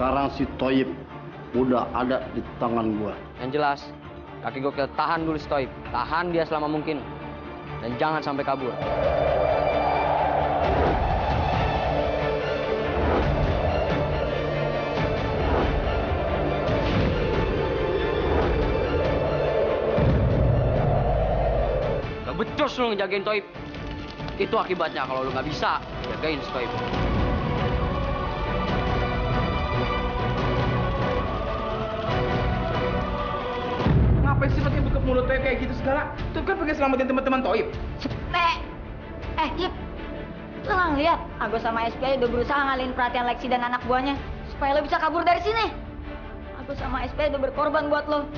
Sekarang si Toyib udah ada di tangan gua. Yang jelas, kaki gokil tahan dulu si Toib. Tahan dia selama mungkin. Dan jangan sampai kabur. Gak becus lu ngejagain Toib. Itu akibatnya kalau lu gak bisa jagain si Toib. Ngapain sih pakai buka mulut Toib kayak gitu segala? Toib kan pengen selamatin teman-teman Toib. Yip, lo nggak ngeliat? Agus sama SPI udah berusaha ngalihin perhatian Lexi dan anak buahnya supaya lo bisa kabur dari sini. Agus sama SPI udah berkorban buat lo.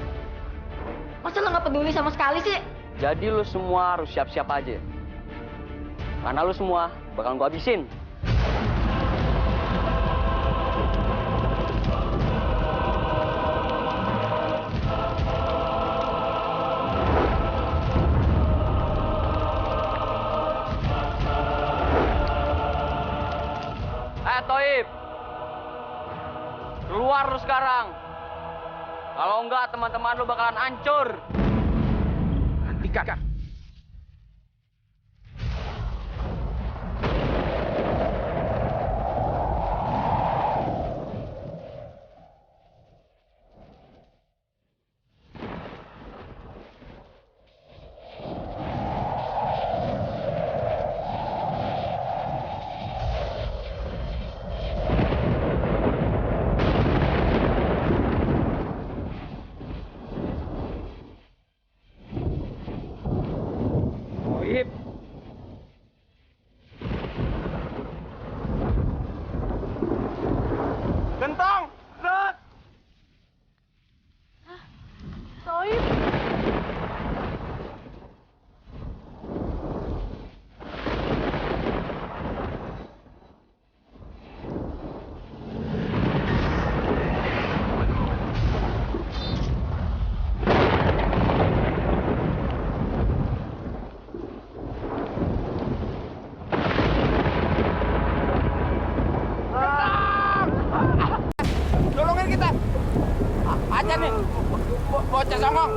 Masa lo nggak peduli sama sekali sih? Jadi lu semua harus siap-siap aja. Karena lu semua bakal gua habisin. Toib, keluar lu sekarang. Kalau enggak, teman-teman lu bakalan hancur. Hentikan. Toib. Gentong! Set! Toib. Tolongin kita! Aja nih! Bocah songong!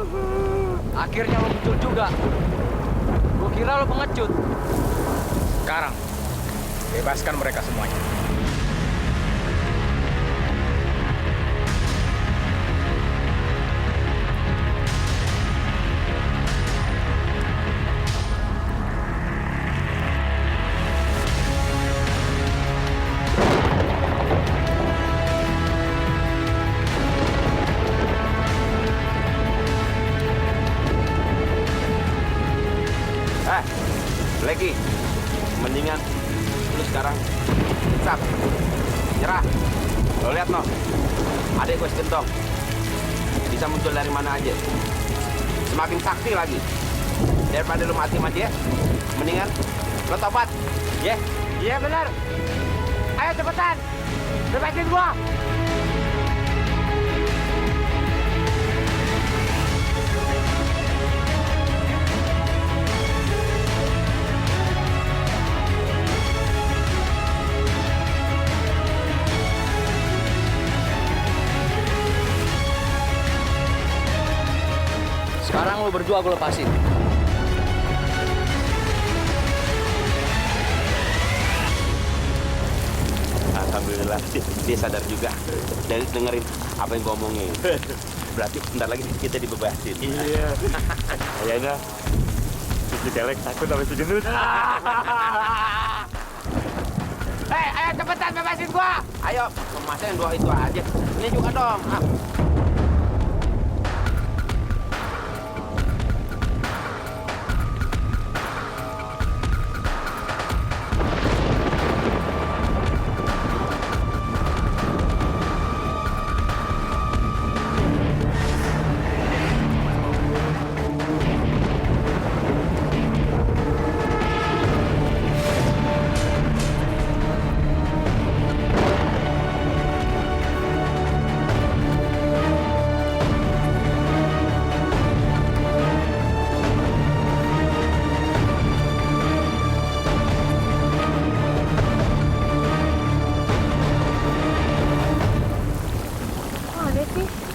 Akhirnya lu muncul juga. Gua kira lu pengecut. Sekarang, bebaskan mereka semuanya. Blacky, mendingan lu sekarang sap, nyerah. Lo lihat no, adek gue Gentong bisa muncul dari mana aja, semakin sakti lagi. Daripada lu mati-mati ya, mendingan lo tobat, ya? Iya benar. Ayo cepetan, bebasin gua. Sekarang lu berdua gue lepasin. Alhamdulillah, dia sadar juga. Dari dengerin apa yang gue omongin. Berarti bentar lagi kita dibebasin. Iya. Kayaknya si Kelek takut sama si Gendut. Ayo cepetan bebasin gua. Ayo, masa yang dua itu aja. Ini juga dong.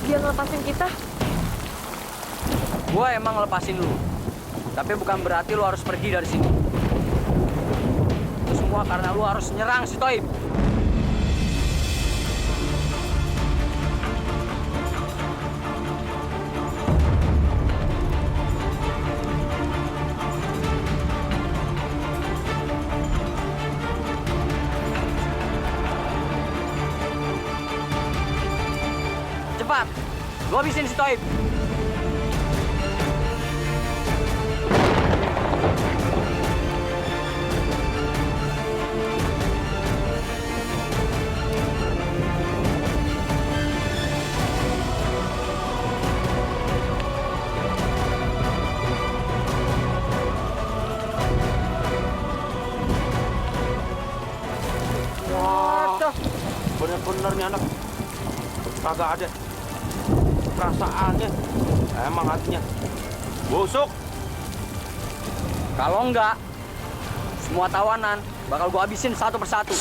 dia ngelepasin kita. Gua emang lepasin lu. Tapi bukan berarti lu harus pergi dari sini. Itu semua karena lu harus nyerang si Toib. Cepat, lu habisin si Toib. Bener-bener nih anak. Kagak ada perasaannya. Emang hatinya busuk. Kalau enggak, semua tawanan bakal gua habisin satu persatu.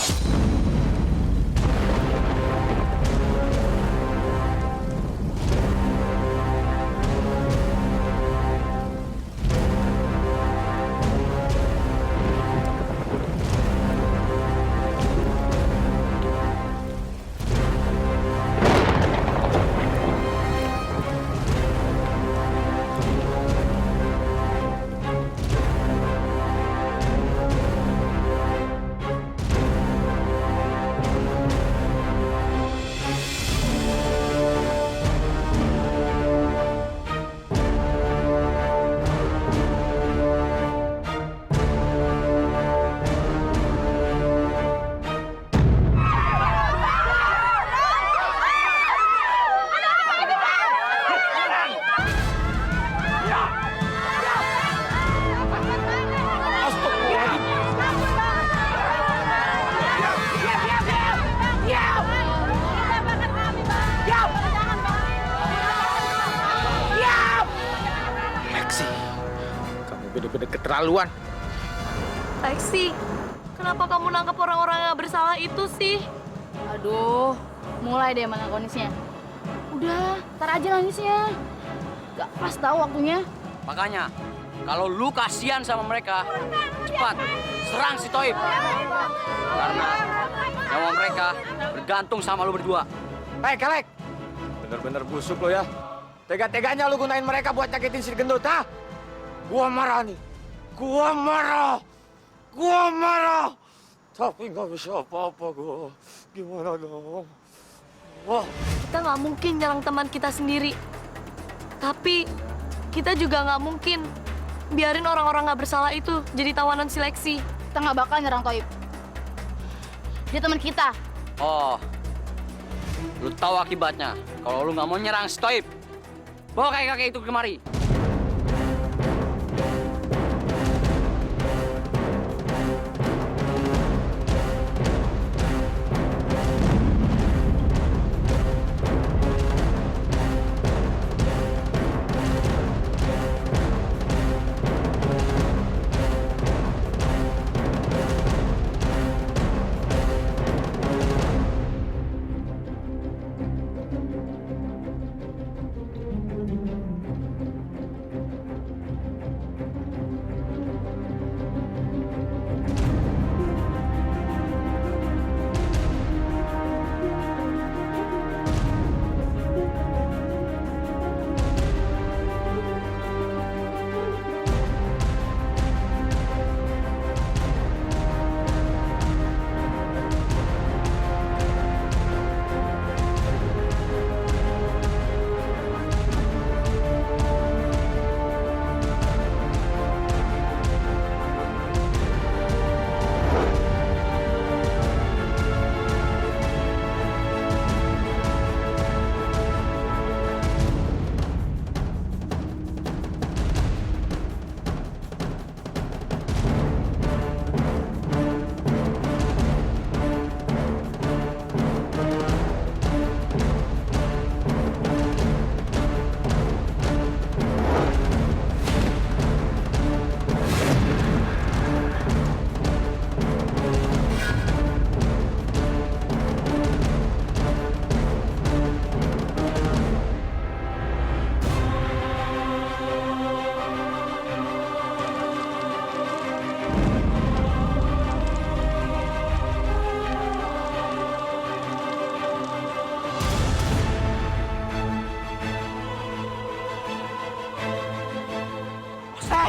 Bener-bener keterlaluan. Lexi, kenapa kamu nangkap orang-orang yang bersalah itu sih? Aduh, mulai deh mengangonisnya. Udah, ntar aja nangisnya. Gak pas tahu waktunya. Makanya, kalau lu kasihan sama mereka, cepat serang si Toib. Karena nyawa mereka bergantung sama lu berdua. Hei, Kelek. Bener-bener busuk lo ya. Tega-teganya lu gunain mereka buat nyakitin si gendut, ha? Gua marah nih. Gua marah. Gua marah. Tapi nggak bisa apa-apa gua. Gimana dong? Wah. Kita nggak mungkin nyerang teman kita sendiri. Tapi kita juga nggak mungkin biarin orang-orang nggak bersalah itu jadi tawanan si Lexi. Kita nggak bakal nyerang Toib. Dia teman kita. Oh, lu tahu akibatnya kalau lu nggak mau nyerang si Toib. Bawa kakek-kakek itu kemari.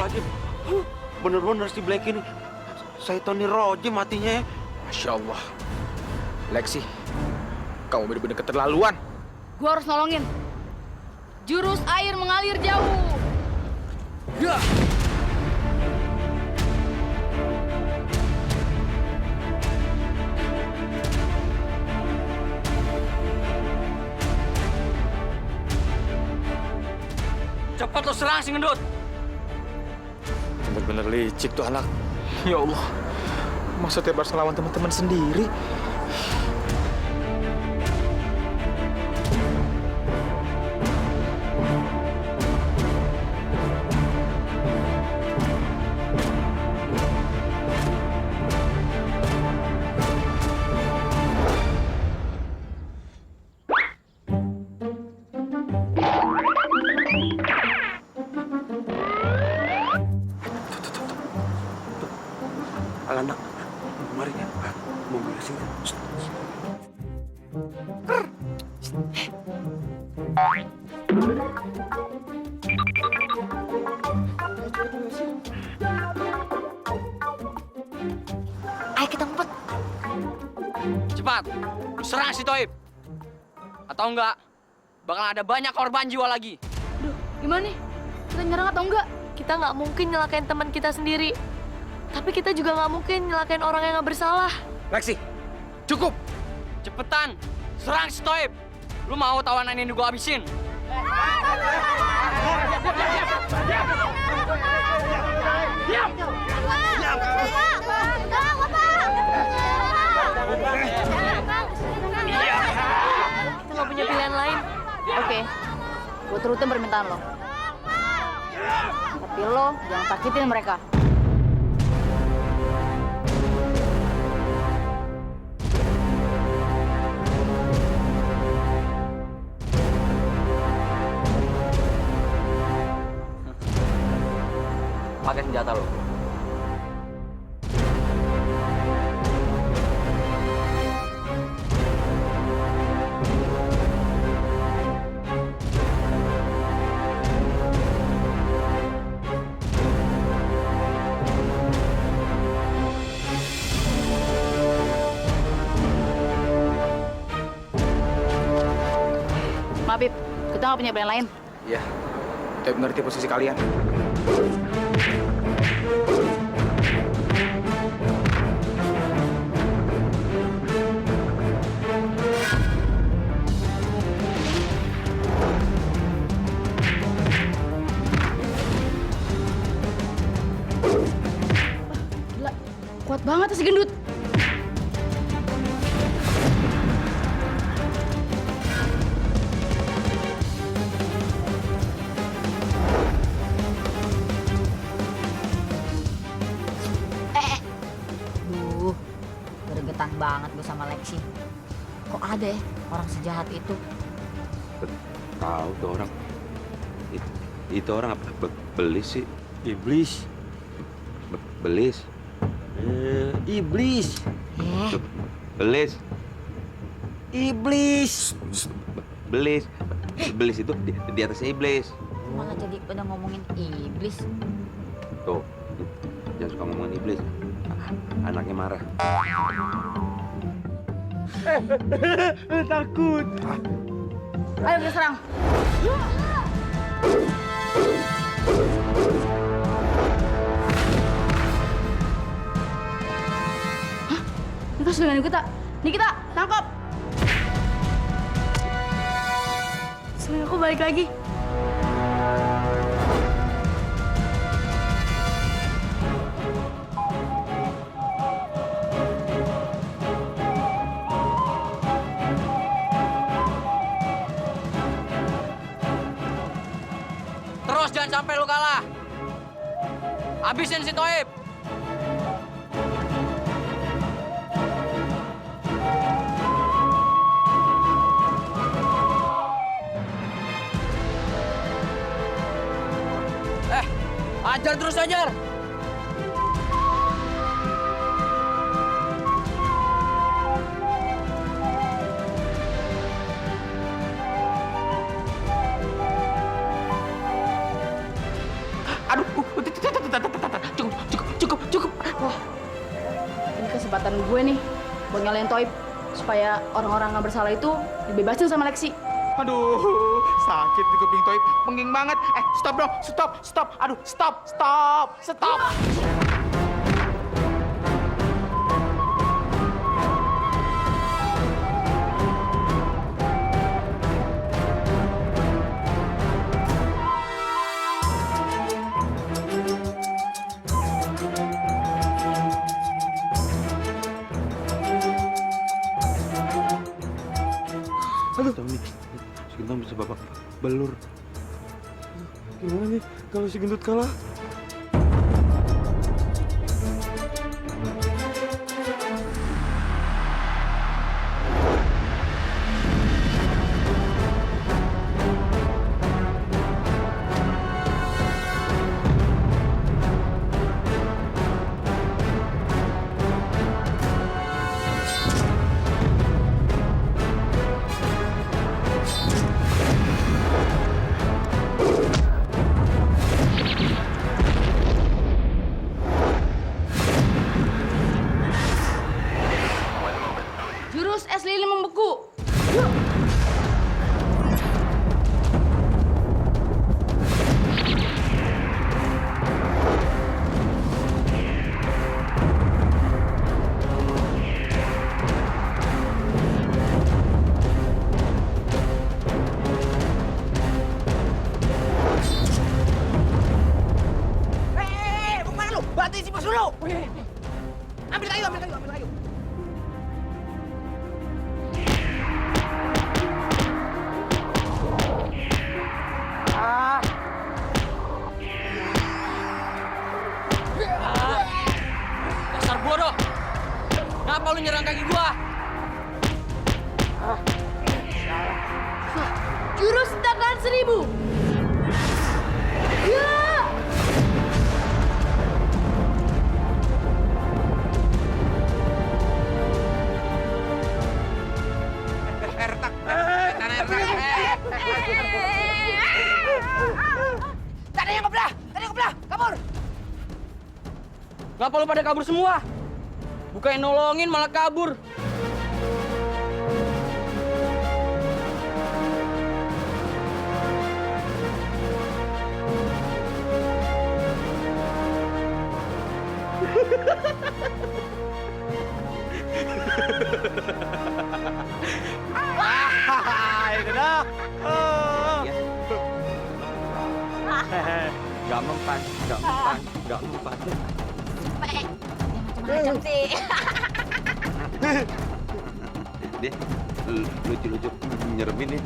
Astagfirullahaladzim. Bener-bener si Black ini. Saya Tony Roji matinya ya. Masya Allah. Lexi, kamu benar-benar keterlaluan. Gua harus nolongin. Jurus air mengalir jauh. Ya. Cepat lo serang si gendut. Bener-bener licik tuh anak. Ya Allah. Masa tiap harus ngelawan teman-teman sendiri? Anak, mari ya. Mau beresin. Ayo kita ngumpet. Cepat, lu serang si Toib. Atau enggak, bakal ada banyak korban jiwa lagi. Duh, gimana nih? Kita nyerang atau enggak? Kita nggak mungkin nyelakain teman kita sendiri. Tapi kita juga nggak mungkin nyelakain orang yang nggak bersalah. Lexi, cukup. Cepetan, serang si Toib. Lu mau tawanan ini gua habisin? Kita nggak punya pilihan lain. Oke, gue turutin permintaan lo. Tapi lo jangan sakitin mereka. Pakai senjata lo. Maaf, Bib. Kita nggak punya pilihan lain. Iya, tapi mengerti posisi kalian. Gila, kuat banget tuh si gendut. Duh, gregetan banget gue sama Lexi. Kok ada ya orang sejahat itu? Tahu tuh orang. Itu orang apa? Belis sih. Iblis. Belis. Iblis. Belis. Iblis. Belis. Belis itu di atasnya iblis. Malah jadi pada ngomongin iblis. Tuh. Jangan suka ngomongin iblis. Anaknya marah. Takut. Ayo kita serang. Hah? Nikita sudah dengan Nikita. Nikita, tangkap. Sekarang aku balik lagi. Terus jangan sampai lu kalah. Habisin si Toib. Ajar terus ajar. Aduh, kesempatan gue nih buat ngalahin Toib supaya orang-orang nggak bersalah itu dibebasin sama Lexi. Aduh, sakit di kuping Toib, pengging banget. Stop dong, stop. Aduh, stop. Tommy, si Gentong bisa babak belur. Gimana nih kalau si Gendut kalah? Jurus es lilin membeku. Mau kemana lu? Bantuin si Bos dulu. Ambil kayu. Dasar bodoh. Kenapa lu nyerang kaki gua? Jurus tangan 1000. Ya. Tadi yang kebelah, kabur. Kenapa lu pada kabur semua? Bukannya nolongin malah kabur. Gak mempan. Macam sih. Dia lucu-lucu nyeremin nih.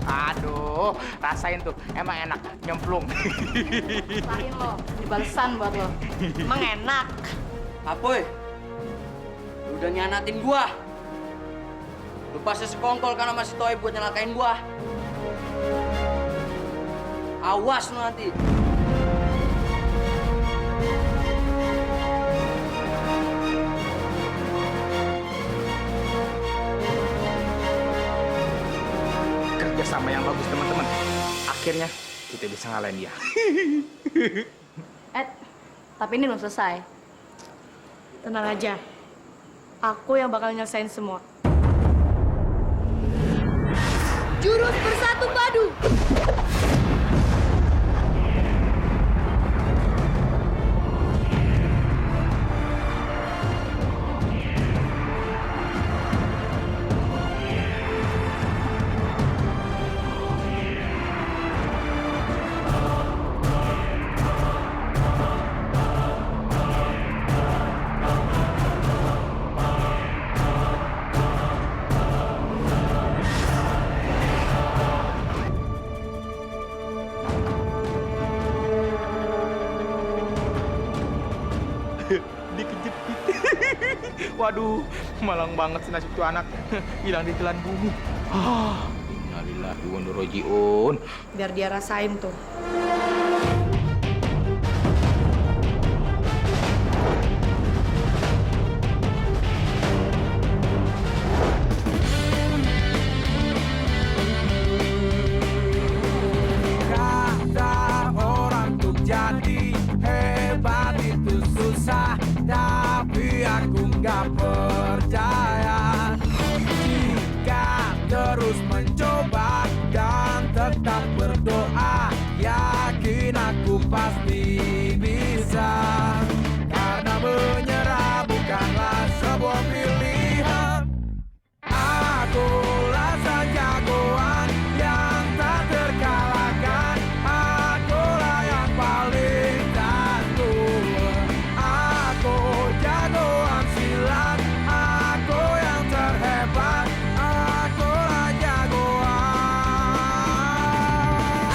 Aduh, rasain tuh, emang enak, nyemplung. Rasain lo, dibalesan buat lo. Emang enak. Apoy, lu udah nyanatin gua. Lu pasti sekongkol karena masih Toib buat nyelakain gua. Awas lu nanti. Kerjasama yang bagus teman-teman. Akhirnya kita bisa ngalahin dia. Tapi ini belum selesai. Tenang aja. Aku yang bakal nyelesain semua. Jurus bersatu padu. Dikejepit. Waduh, malang banget sih nasib tuh anak. Hilang di telan bumi. Innalillahi wa inna ilaihi raji'un. Biar dia rasain tuh. terus mencoba dan tetap berdoa. Yakin aku pasti bisa, karena menyerah bukanlah sebuah pilihan. Akulah sang jagoan yang tak terkalahkan. Akulah yang paling tangguh. Aku jagoan silat. Aku yang terhebat. Akulah jagoan.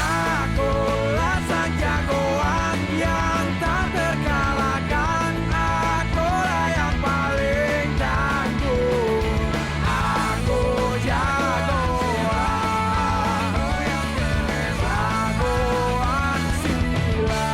Akulah sang jagoan yang tak terkalahkan. Akulah yang paling tangguh. Aku jagoan. Jagoan silat.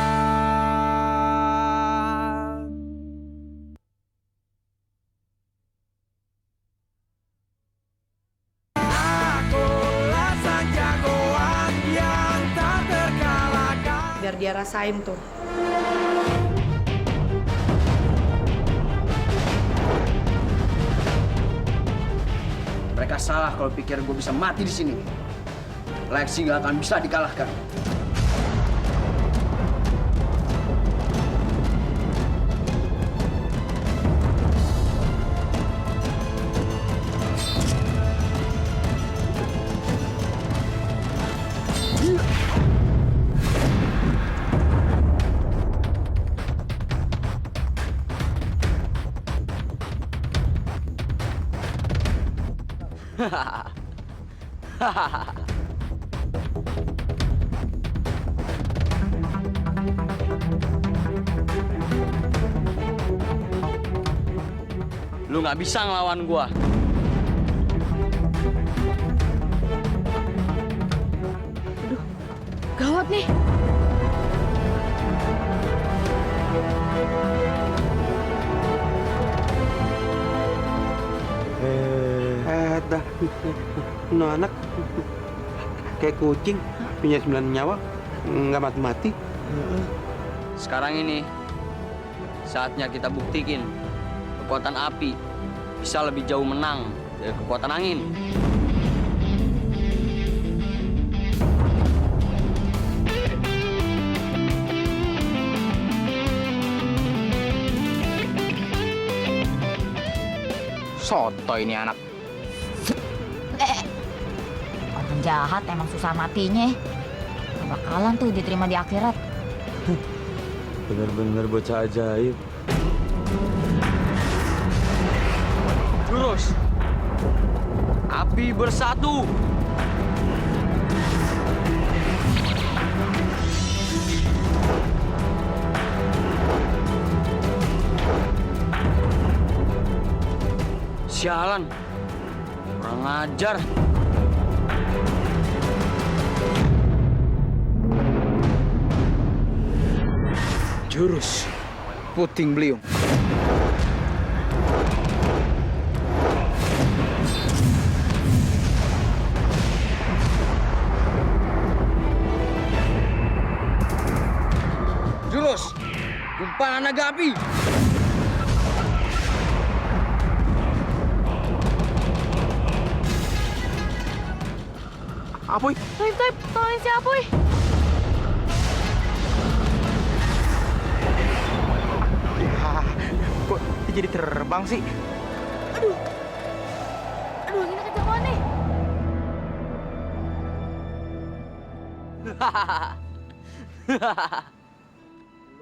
Akulah sang jagoan yang tak terkalahkan. Biar dia rasain tuh. Mereka salah kalau pikir gue bisa mati di sini. Lexi gak akan bisa dikalahkan. Lu nggak bisa ngelawan gua. Gawat nih. Dah, no anak kayak kucing punya 9 nyawa nggak mati-mati. Sekarang ini saatnya kita buktikin kekuatan api bisa lebih jauh menang dari kekuatan angin. Soto ini anak. Orang jahat emang susah matinya. Gak bakalan tuh diterima di akhirat. Bener-bener bocah ajaib. Jurus api bersatu. Sialan, kurang ajar. Jurus puting beliung. Jurus gumpalan naga api. Apoy, Toib, tolongin si Apoy. kok dia jadi terbang sih? Aduh, ini kenceng banget nih.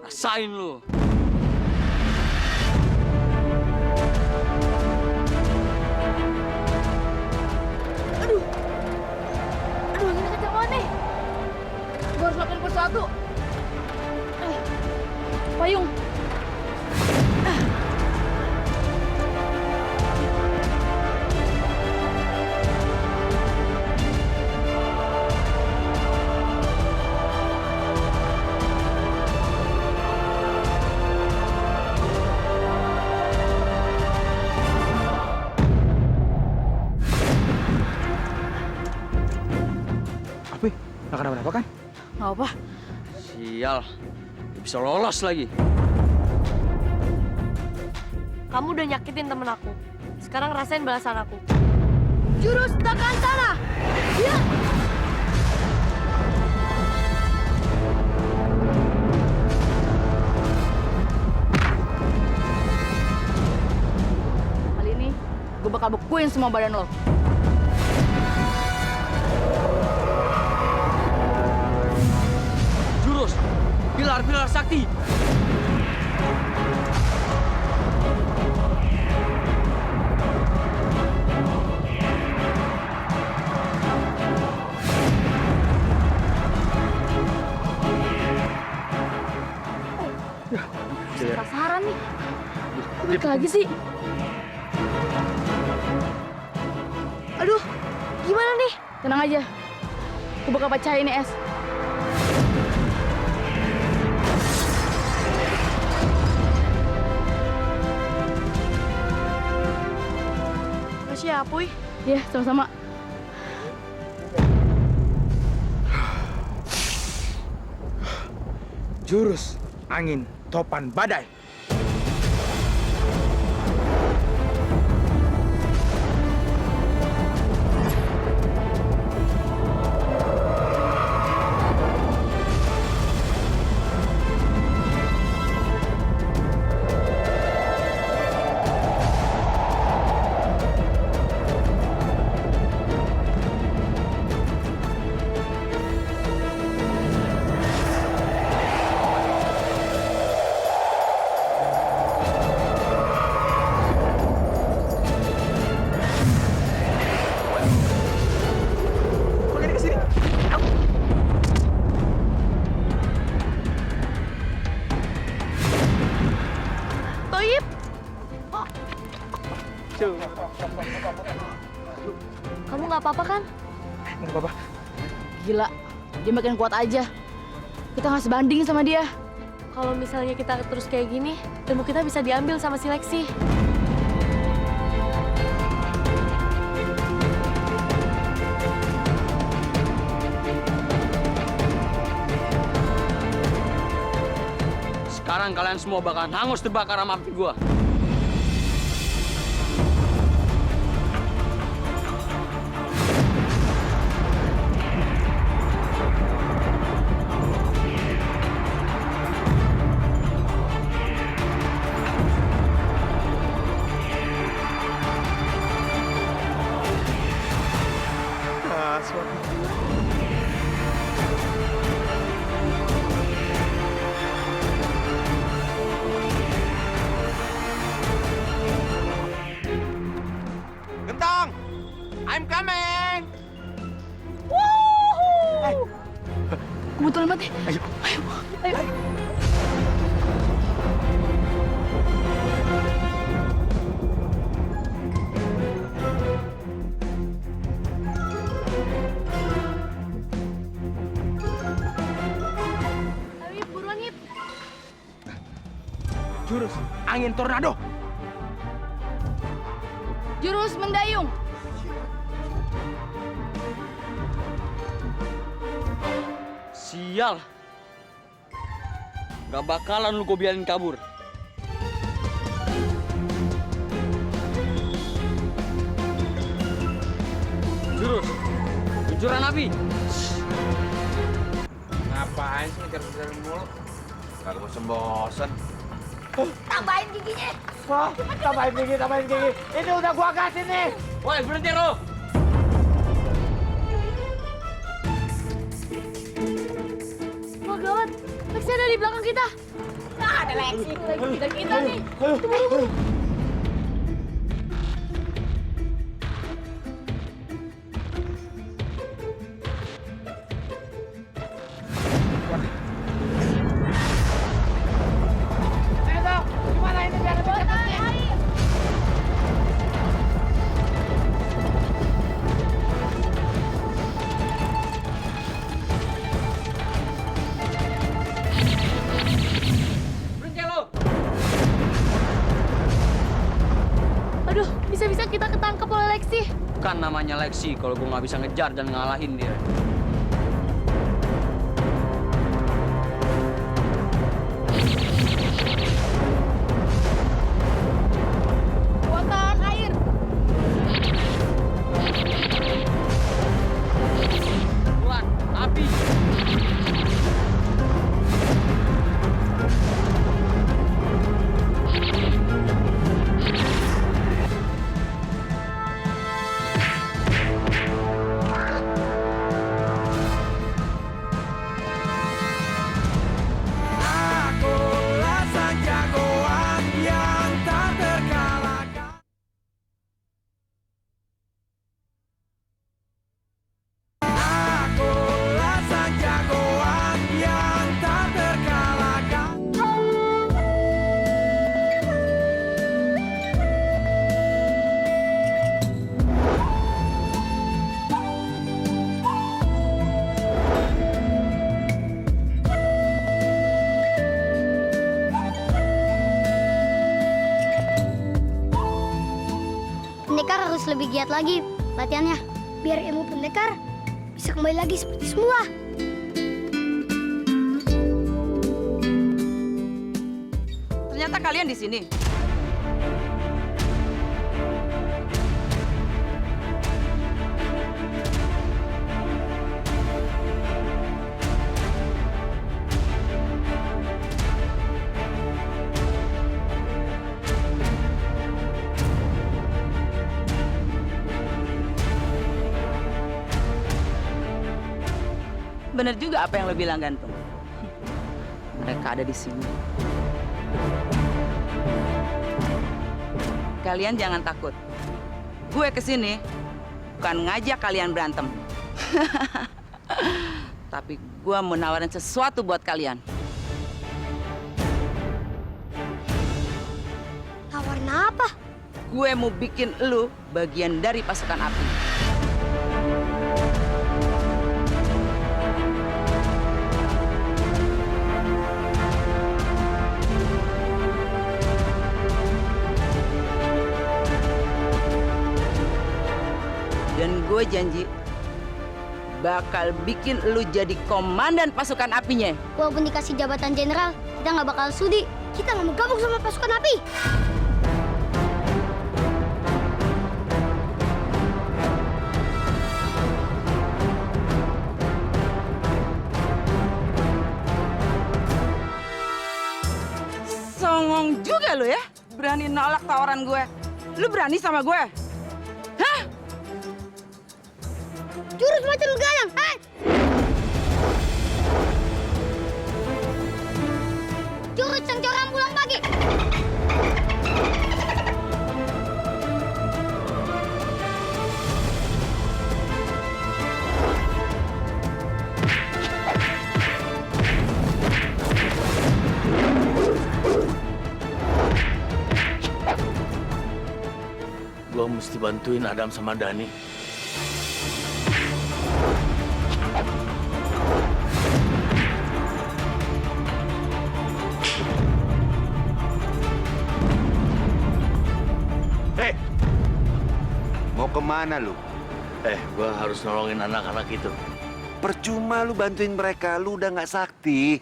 Rasain lu. Aduh, ini kenceng banget nih. Gue harus lakukan persatu. Payung. Apoy, nggak kenapa-napa kan? Nggak apa. Sial, dia bisa lolos lagi. Kamu udah nyakitin temen aku. Sekarang rasain balasan aku. Jurus tekan tanah. Ya. Kali ini gue bakal bekuin semua badan lo. Jurus pilar sakti. Penasaran nih. Balik lagi sih. Aduh, gimana nih? Tenang aja. Gue bakal bacain nih, Es. Makasih ya, Puy. Iya, sama-sama. Jurus angin topan badai. Toib, kamu nggak apa-apa kan? Nggak apa-apa. Gila, dia makin kuat aja. Kita nggak sebanding sama dia. Kalau misalnya kita terus kayak gini, ilmu kita bisa diambil sama seleksi. Sekarang kalian semua bakalan hangus terbakar sama api gua. Gentong, I'm coming. Kebetulan banget nih. Ayo. Ayo. Ayo, Ip, buruan, Ip. Jurus angin tornado. Jurus mendayung. Sial. Gak bakalan lu gue biarin kabur. Jurus luncuran api. Ngapain sih ngejar-ngejar mulu? Kagak bosen-bosen. Tambahin giginya. Wah, tambahin gigi. Ini udah gua kasih nih. Woi, berhenti lo. Wah, gawat. Lexi ada di belakang kita. Nah, ada Lexi. Kita nih. Tunggu. Gimana ini biar lebih cepet nih? Berhenti lo. Aduh, bisa-bisa kita ketangkep oleh Lexi. Bukan namanya Lexi kalau gue nggak bisa ngejar dan ngalahin dia. Kekuatan air. harus lebih giat lagi latihannya. Biar ilmu pendekar bisa kembali lagi seperti semula. Ternyata kalian di sini. Bener juga apa yang lo bilang, Gantung. Mereka ada di sini. Kalian jangan takut. Gue kesini bukan ngajak kalian berantem. Tapi gue mau nawarin sesuatu buat kalian. Tawarin apa? Gue mau bikin lu bagian dari pasukan api. Dan gue janji bakal bikin lu jadi komandan pasukan apinya. Walaupun dikasih jabatan jenderal, kita nggak bakal sudi. Kita nggak mau gabung sama pasukan api. Songong juga lu ya, berani nolak tawaran gue. Lu berani sama gue? Hah? Jurus macam begadang, Jurus cengcoran pulang pagi. Gua mesti bantuin Adam sama Dani. Hei! Mau kemana lu? Gua harus nolongin anak-anak itu. Percuma lu bantuin mereka, lu udah nggak sakti.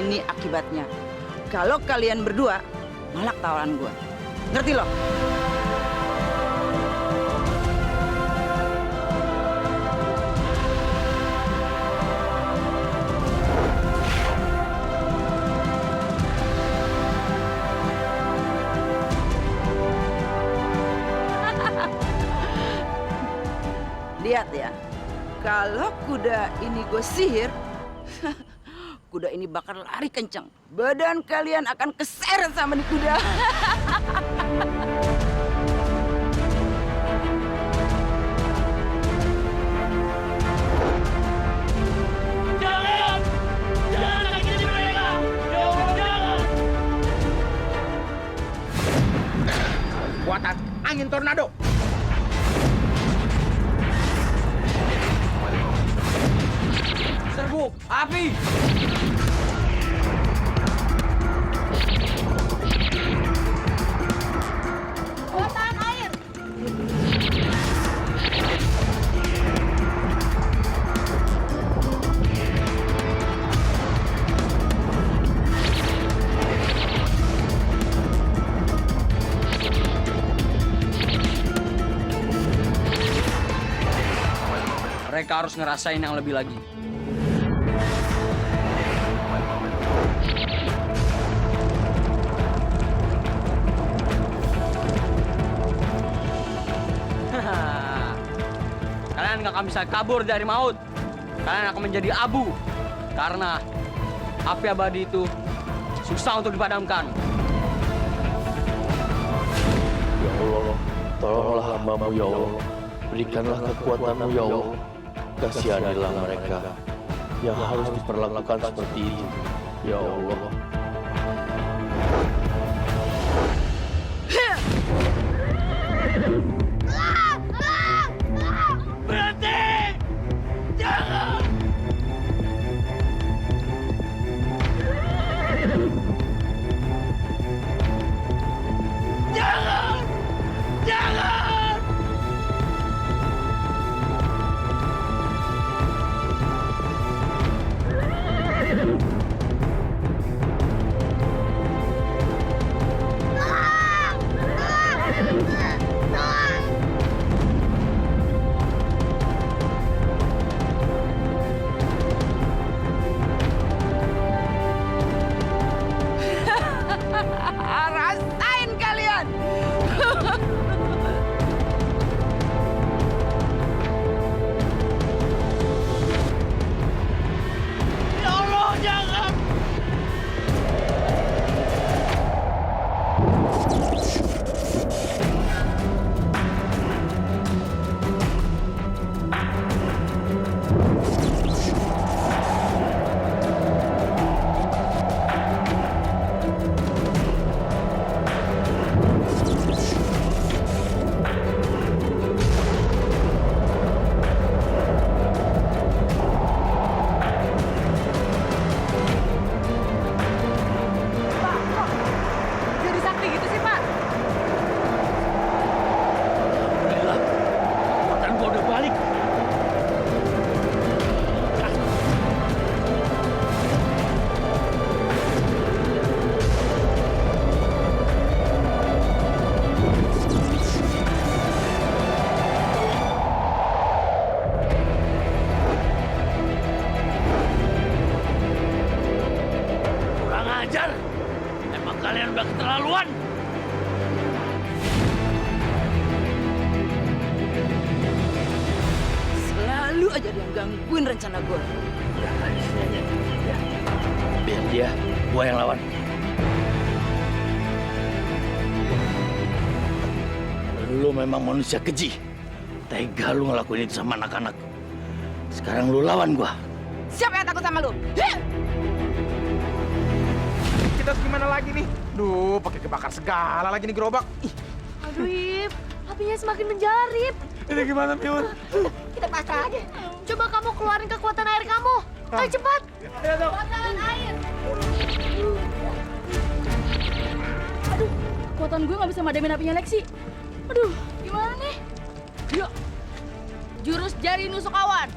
Ini akibatnya. Kalau kalian berdua nolak tawaran gue. Ngerti lo? Lihat ya, kalau kuda ini gue sihir, kuda ini bakal lari kencang. Badan kalian akan keseret sama nih kuda. Jangan! Jangan sakiti mereka! Jangan! Buatan angin tornado. Serbu, api! Buatan air. mereka harus ngerasain yang lebih lagi. Kalian gak akan bisa kabur dari maut. Kalian akan menjadi abu. Karena api abadi itu susah untuk dipadamkan. Ya Allah, tolonglah hamba-Mu ya Allah. Berikanlah kekuatan-Mu ya Allah. Kasihanilah mereka yang harus diperlakukan seperti itu. Ya Allah. Berhenti! Jangan! Jangan! Jangan! Rasain kalian. Ya Allah, jangan! Jadi sakti gitu sih, Pak. Alhamdulillah, kekuatan gua udah balik. Kurang ajar. Emang kalian udah keterlaluan. Selalu aja dia gangguin rencana gue. Ya, di sini aja. Ya. Biar dia, gua yang lawan. Lu memang manusia keji. Tega lu ngelakuin itu sama anak-anak. Sekarang lu lawan gua. Siapa yang takut sama lu? Kita harus gimana lagi nih? Duh, pakai kebakar segala lagi nih gerobak. Ih, Aduh, Ip. Apinya semakin menjarip. ini gimana, Miun? Kita pasrah aja. Coba kamu keluarin kekuatan air kamu. Ayo cepat. Ayo dong. Bakaran air. Aduh, kekuatan gue nggak bisa madamin apinya Lexi. Aduh, gimana nih? Yuk, jurus jari nusuk awan.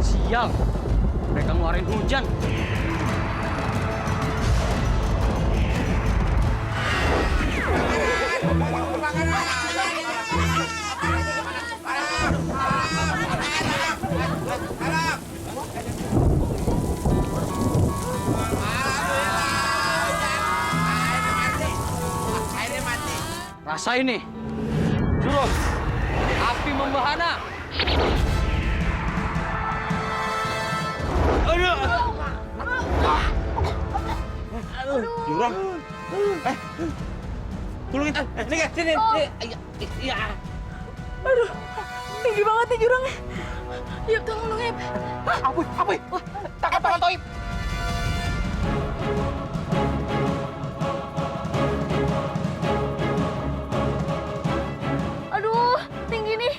Sial, mereka ngeluarin hujan. Rasain nih, jurus api membahana. Jurang. Tolongin. Sini. Aduh, tinggi banget nih jurangnya. Yuk, tolong dong, Ip. Apuy. Tangkap tangan Toib. Aduh, tinggi nih.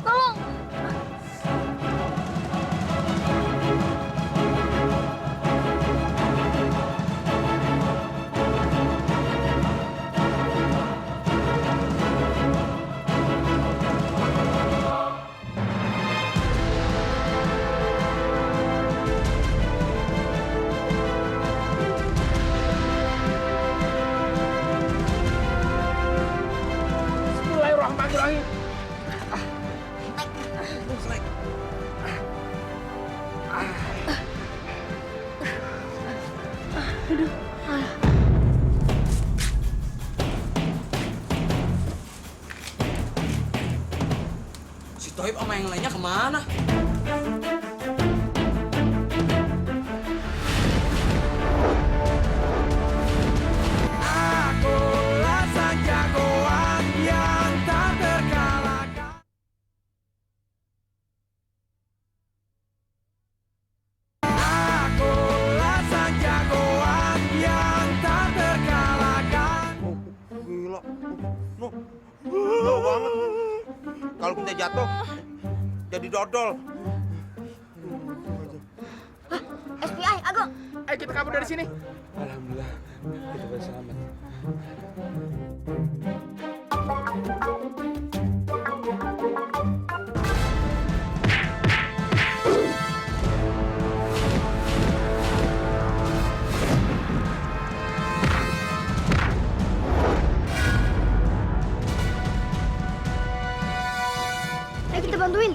Tolong. Si Toib sama yang lainnya kemana? Gila. Jauh banget. Kalau kita jatuh, jadi dodol. SPI, Ago. Ayo kita kabur dari sini. Alhamdulillah, kita bisa selamat. Ayo kita bantuin.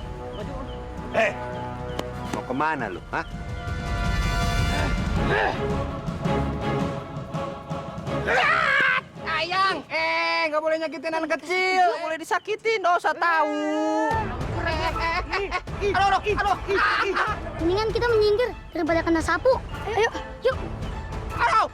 Mau kemana lu? Hah? Ayang, nggak boleh nyakitin anak kecil, nggak boleh disakitin, dosa tahu. Aduh. Mendingan kita menyingkir daripada kena sapu. Ayo, yuk. Au.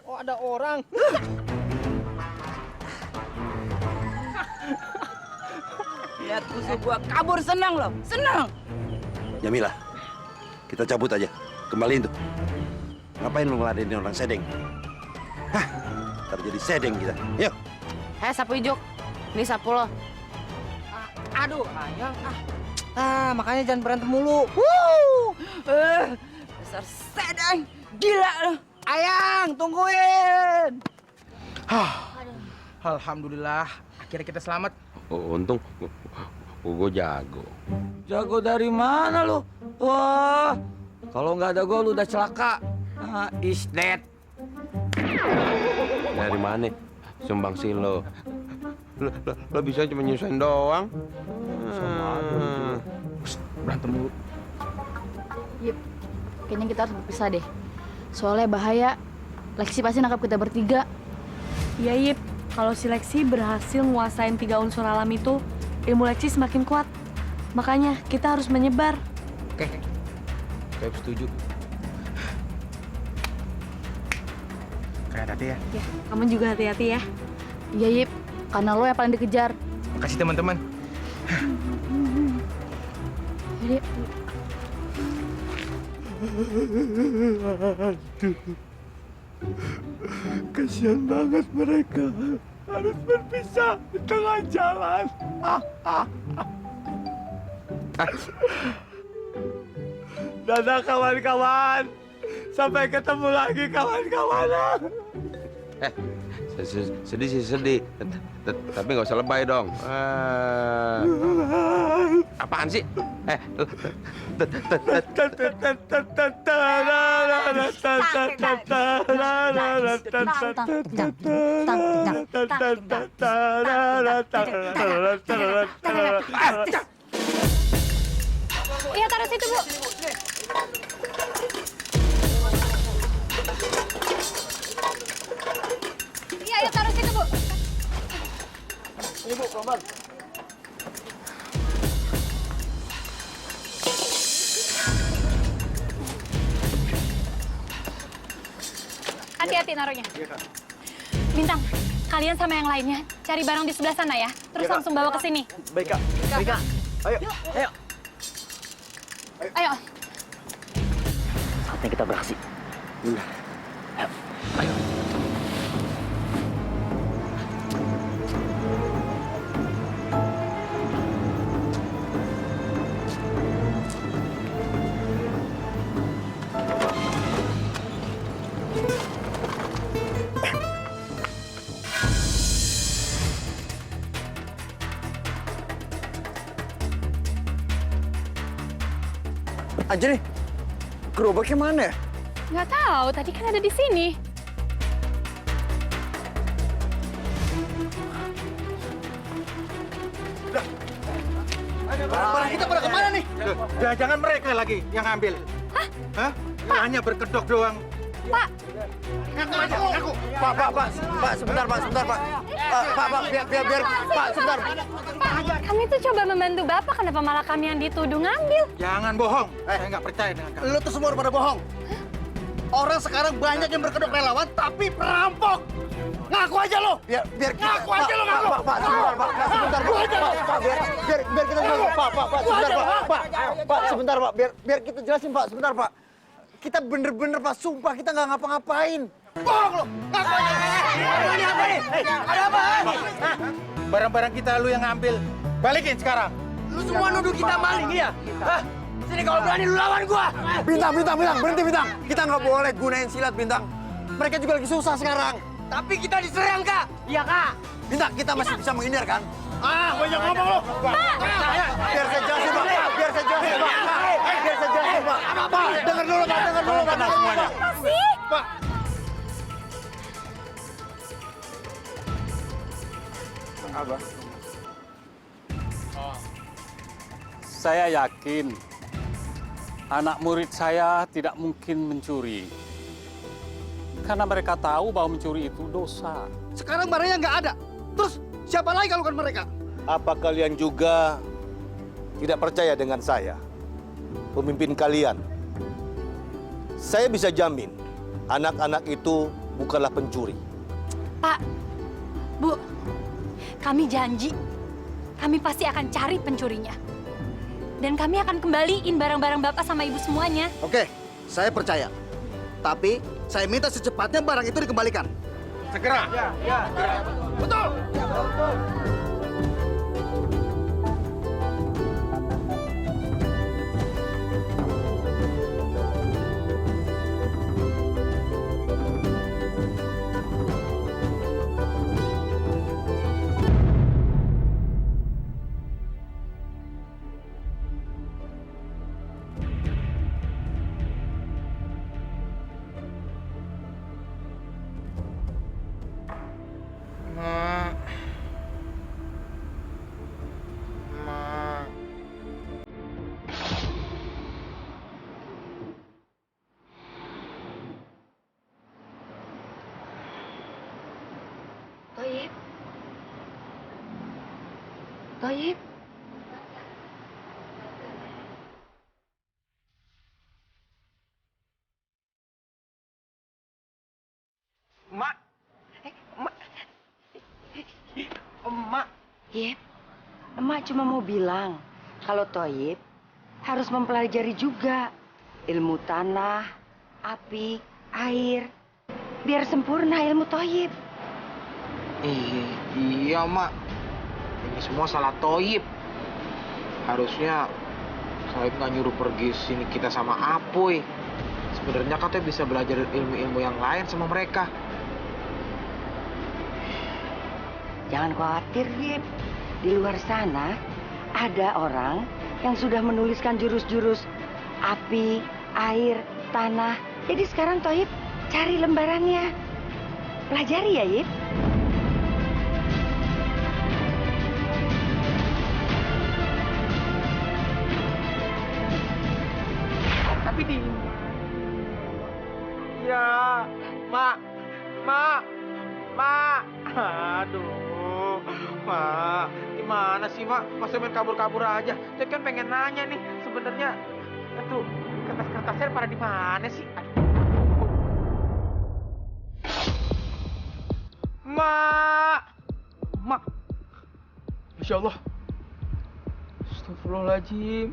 Oh, ada orang. Lihat musuh gua kabur senang loh, senang. Jamila, kita cabut aja. Kembaliin tuh. Ngapain lu ngeladenin orang sedeng? Hah, ntar jadi sedeng kita. Yuk. Sapu hijau. Ini sapu lo. Aduh, Ayang. Makanya jangan berantem mulu. Dasar sedang, gila lo. Ayang, tungguin. Alhamdulillah, akhirnya kita selamat. Untung gue jago. Jago dari mana lu? Wah, kalau nggak ada gua lu udah celaka. Is dead. Dari mana? Sumbang sih lo. Lo bisa cuma nyusahin doang. Berantem mulu. Yip, kayaknya kita harus berpisah deh. Soalnya bahaya. Lexi pasti nangkap kita bertiga. Iya, Yip. Kalau si Lexi berhasil nguasain 3 unsur alam itu, ilmu Lexi semakin kuat. Makanya kita harus menyebar. Oke, saya setuju. Kayak hati ya. Ya, kamu juga hati-hati ya. Iya, Yip. Karena lo yang paling dikejar. Makasih teman-teman. Jadi, Kasihan banget mereka harus berpisah di tengah jalan. Dadah kawan-kawan. Sampai ketemu lagi kawan-kawan. Sedih sih sedih. Tapi nggak usah lebay dong. Apaan sih? Iya, taruh situ, Bu. Iya, ayo taruh situ, Bu. Ini Bu, pelan-pelan. Hati-hati naruhnya. Bintang, kalian sama yang lainnya cari barang di sebelah sana ya. Terus langsung bawa ke sini. Baik, Kak. Baik, Kak. Ayo. Ayo. Ayo. Saatnya kita beraksi. Ayo. Anjir nih, gerobaknya mana ya? Nggak tahu, tadi kan ada di sini. Barang kita pada kemana nih? Jangan mereka lagi yang ngambil. Hah? Hanya berkedok doang. Pak, Ngaku. Pak, sebentar, Pak. Pak, biar, Pak, sebentar. Pak, kami tuh coba membantu Bapak, kenapa malah kami yang dituduh ngambil? Jangan bohong. Saya nggak percaya dengan kamu. Lu tuh semua pada bohong. Orang sekarang banyak yang berkedok relawan, tapi perampok. Ngaku aja lo. Biar ngaku aja lo ngaku. Pak, sebentar, Pak. Sebentar, Pak. Biar kita jelasin, Pak. Sebentar, Pak. Sebentar, Pak. Biar kita jelasin, Pak. Sebentar, Pak. Kita bener-bener, Pak. Sumpah kita nggak ngapa-ngapain. Bohong lo. Ngaku aja. Ini apa nih? Ada apa? Barang-barang kita lu yang ngambil. Balikin sekarang. Lu semua nuduh kita maling, iya? Hah? Sini kalau berani lu lawan gua. Bintang. Berhenti, Bintang. Kita nggak boleh gunain silat, Bintang. Mereka juga lagi susah sekarang. Tapi kita diserang, Kak. Iya, Kak. Bintang, kita masih bisa menghindar, kan? Banyak ngomong lo. Biar saya jelasin, Pak. Pak, dengar dulu, Pak. Tenang semuanya. Pak. Apa? Saya yakin anak murid saya tidak mungkin mencuri. Karena mereka tahu bahwa mencuri itu dosa. Sekarang barangnya nggak ada. Terus siapa lagi kalau bukan mereka? Apa kalian juga tidak percaya dengan saya, pemimpin kalian? Saya bisa jamin, anak-anak itu bukanlah pencuri. Pak, Bu, kami janji, kami pasti akan cari pencurinya. Dan kami akan kembaliin barang-barang Bapak sama Ibu semuanya. Oke, saya percaya. Tapi saya minta secepatnya barang itu dikembalikan. Segera. Betul. Toyib. Mak. Emak. Yip, emak cuma mau bilang kalau Toyib harus mempelajari juga ilmu tanah, api, air, biar sempurna ilmu Toyib. Iya, Mak. Ini semua salah Toyib. Harusnya Toyib nggak nyuruh pergi sini kita sama Apoy. Sebenarnya katanya bisa belajar ilmu-ilmu yang lain sama mereka. Jangan khawatir, Yip. Di luar sana ada orang yang sudah menuliskan jurus-jurus api, air, tanah. Jadi sekarang Toyib cari lembarannya. Pelajari ya, Yip. Tapi di... Ya, Mak. Aduh, Mak. Gimana sih, Mak? Masa main kabur-kabur aja? Saya kan pengen nanya nih, sebenarnya itu kertas-kertasnya pada di mana sih? Aduh. Mak. Masya Allah. Astagfirullahaladzim.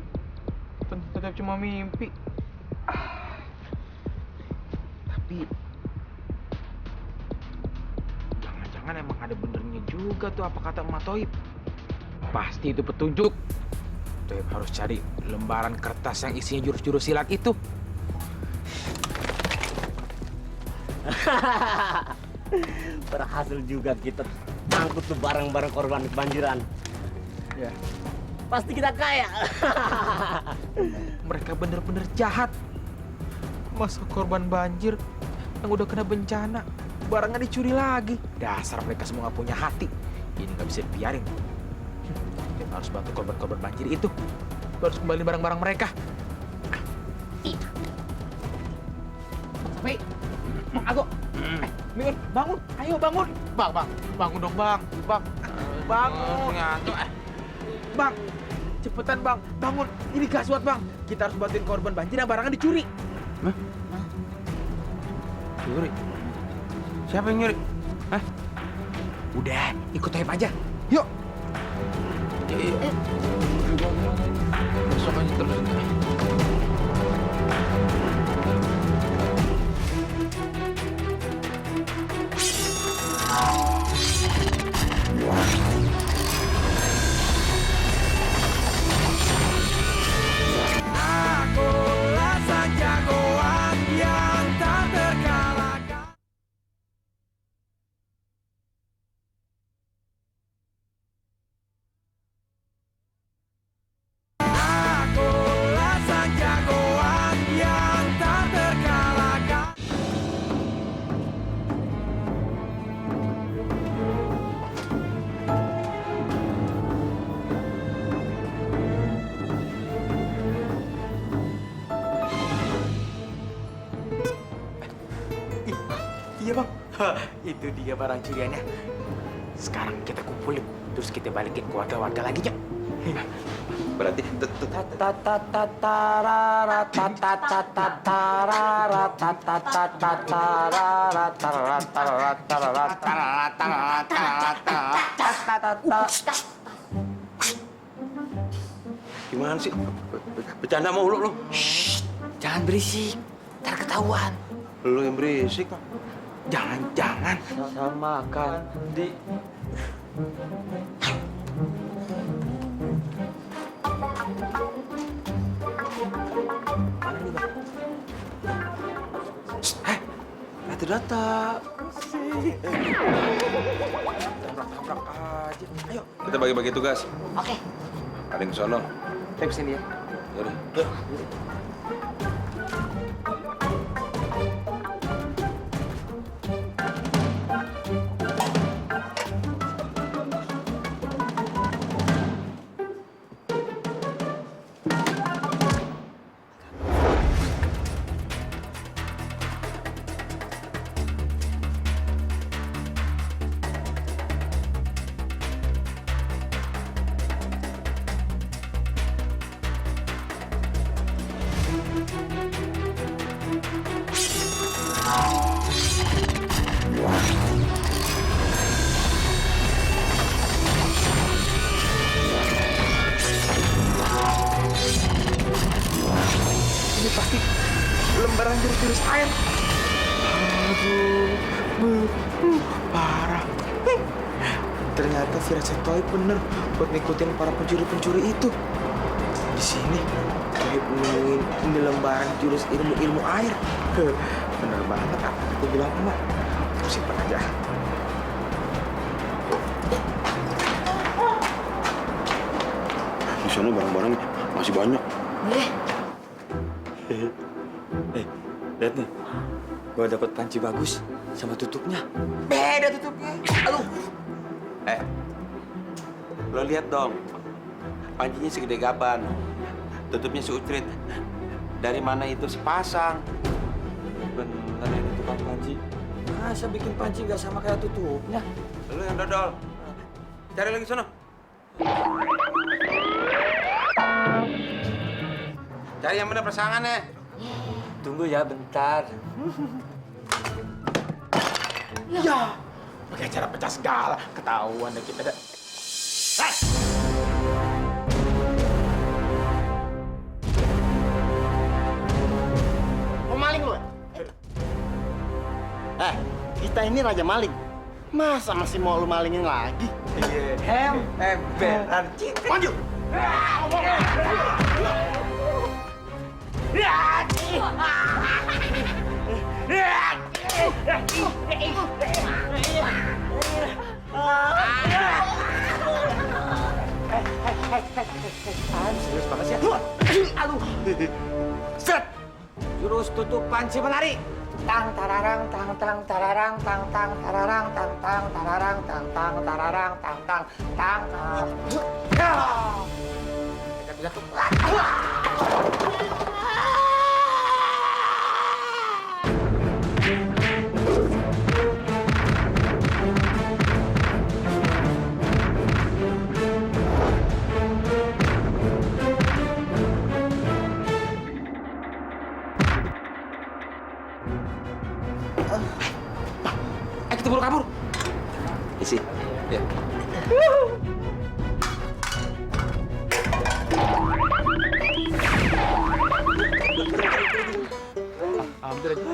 Tetap cuma mimpi. Tapi jangan-jangan emang ada benernya juga tuh apa kata Emak Toib. Pasti itu petunjuk. Toib harus cari lembaran kertas yang isinya jurus-jurus silat itu. Berhasil juga kita angkut tuh barang-barang korban kebanjiran. Ya. Pasti kita kaya. Mereka bener-bener jahat. Masa korban banjir yang udah kena bencana, barangnya dicuri lagi. Dasar mereka semua gak punya hati. Ini gak bisa dibiarin. Kita harus bantu korban-korban banjir itu. Kita harus kembali barang-barang mereka. Sampai, Bang Ago. Miun, bangun. Ayo bangun. Bang, bangun dong bang. Bangun. Bang, cepetan bang, bangun. Ini gawat bang. Kita harus bantuin korban banjir yang barangnya dicuri. Nyuri? Siapa yang nyuri? Hah? Udah, ikut Toib aja. Yuk. Besok aja terus. Akulah sang jagoan yang tak terkalahkan. Akulah sang jagoan yang tak terkalahkan. Iya bang, itu dia barang curiannya. Sekarang kita kumpulin, terus kita balikin ke warga-warga lagi, Cok. Berarti gimana sih? Bercanda mulu lu. Jangan berisik, ntar ketahuan. Lu yang berisik. Jangan. Sama kan di Data. Tabrak aja. Ayo. Kita bagi-bagi tugas. Oke. Ada yang ke sono. Saya kesini ya. Yaudah. Ini pasti lembaran jurus-jurus air. Aduh, parah. Ternyata firasat Toib bener buat ngikutin para pencuri-pencuri itu. Di sini Toib nemuin ini lembaran jurus ilmu air. Bener banget apa aku bilang emak. Simpan aja. Di sana barang-barang masih banyak. lihat nih, gua dapat panci bagus sama tutupnya. Beda tutupnya. Aduh. Lo lihat dong, pancinya segede gaban, tutupnya seucrit. Dari mana itu sepasang? Bener ini tukang panci. Masa bikin panci nggak sama kayak tutupnya? Lo yang dodol. Cari lagi sono. Cari yang bener pasangannya. Tunggu ya bentar. Ya, pakai cara pecah segala. Ketahuan deh kita dah. Pemaling lu? Kita ini raja maling. Masa masih mau lu malingin lagi? Iya. Beran cita. Maju! Serius banget sih. Aduh. Set. Jurus tutup panci menari. Tang tararang tang tang tararang tang tang tararang tang tang tararang tang tang tararang tang tang tang. Kita bisa tuh. Kita buru kabur. Isi. Ya. Hampir aja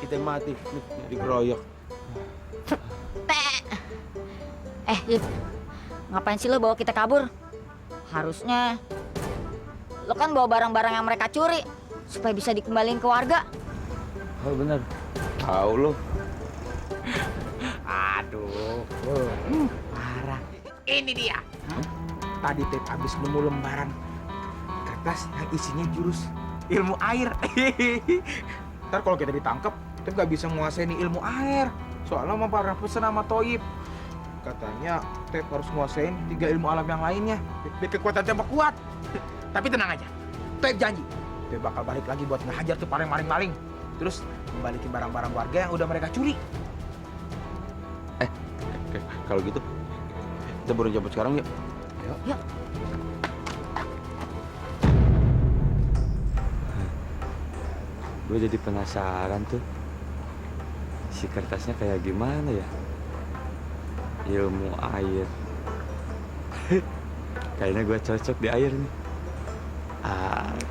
kita mati nih dikeroyok. Yip, ngapain sih lo bawa kita kabur? Harusnya lo kan bawa barang-barang yang mereka curi supaya bisa dikembaliin ke warga. Oh benar. Tahu lo. Aduh, parah. Ini dia. Tadi Tep habis nemu lembaran kertas yang isinya jurus ilmu air. Ntar kalau kita ditangkap, Tep gak bisa menguasai ilmu air. Soalnya mau para pesan sama Toib. Katanya Tep harus nguasain 3 ilmu alam yang lainnya. Biar kekuatan Tep kuat. Tapi tenang aja, Tep janji. Tep bakal balik lagi buat ngehajar tuh maling-maling. Terus kembaliin barang-barang warga yang udah mereka curi. Kalau gitu, kita baru cabut sekarang yuk. Yuk. Gue jadi penasaran tuh, si kertasnya kayak gimana ya? Ilmu air. Kayaknya gue cocok di air nih.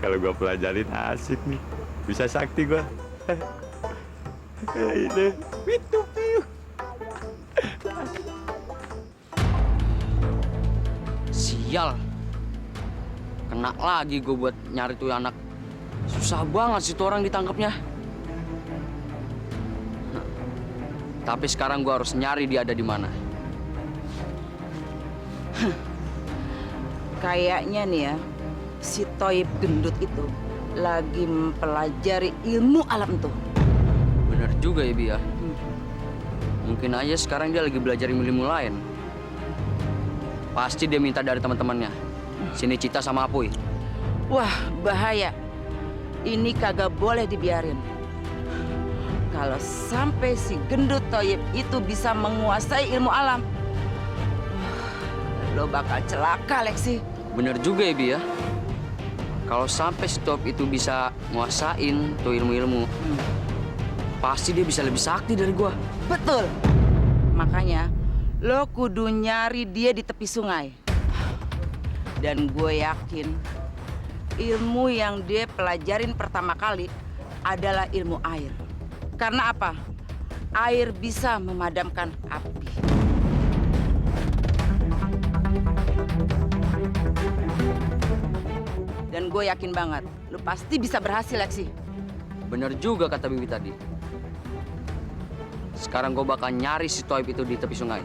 Kalau gue pelajarin asik nih, bisa sakti gue. Ini. Sial. Kena lagi gue buat nyari tuh anak. Susah banget sih tuh orang ditangkapnya. Tapi sekarang gue harus nyari dia ada di mana. Kayaknya nih ya, si Toib gendut itu lagi mempelajari ilmu alam tuh. Bener juga ya, Bi ya. Mungkin aja sekarang dia lagi belajar ilmu lain. Pasti dia minta dari teman-temannya. Sini Cita sama Apuy. Wah, bahaya. Ini kagak boleh dibiarin. Kalau sampai si gendut Toib itu bisa menguasai ilmu alam, lo bakal celaka, Lexi. Bener juga ya, Bi ya. Kalau sampai si Toib itu bisa nguasain tuh ilmu-ilmu, pasti dia bisa lebih sakti dari gua. Betul. Makanya lo kudu nyari dia di tepi sungai. Dan gue yakin ilmu yang dia pelajarin pertama kali adalah ilmu air. Karena apa? Air bisa memadamkan api. Dan gue yakin banget, lo pasti bisa berhasil, Lexi. Bener juga kata Bibi tadi. Sekarang gue bakal nyari si Toib itu di tepi sungai.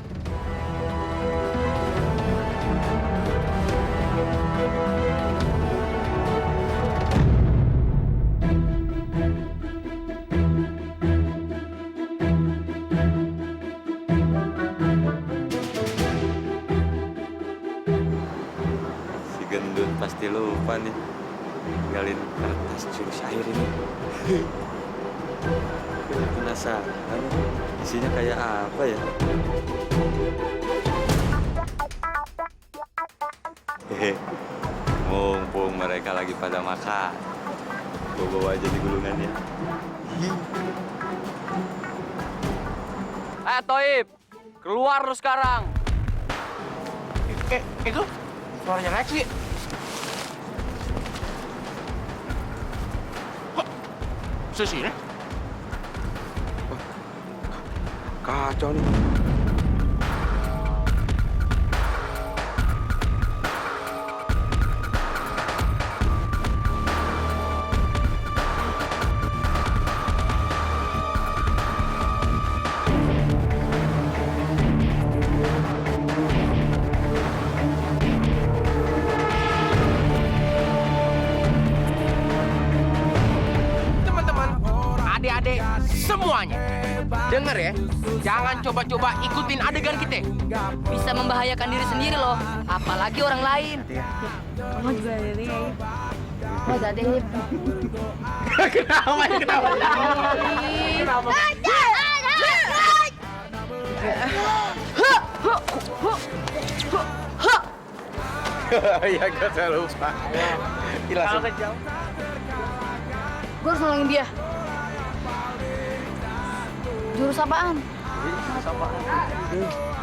Si gendut pasti lupa nih ninggalin kertas jurus air ini. Gue penasaran isinya kayak apa ya? Mumpung mereka lagi pada makan, gue bawa aja di gulungannya. Toib, keluar lu sekarang. Itu suaranya Lexi. Kok sesini? Kacau nih. Ade semuanya. Dengar ya, jangan coba-coba ikutin adegan kita. Bisa membahayakan diri sendiri loh, apalagi orang lain. Kamu juga Dede. Oh, jadi. Kenapa? Ya, gue udah lupa. Gila sih. Gue harus nolongin dia. Jurus apaan? Jurus apaan?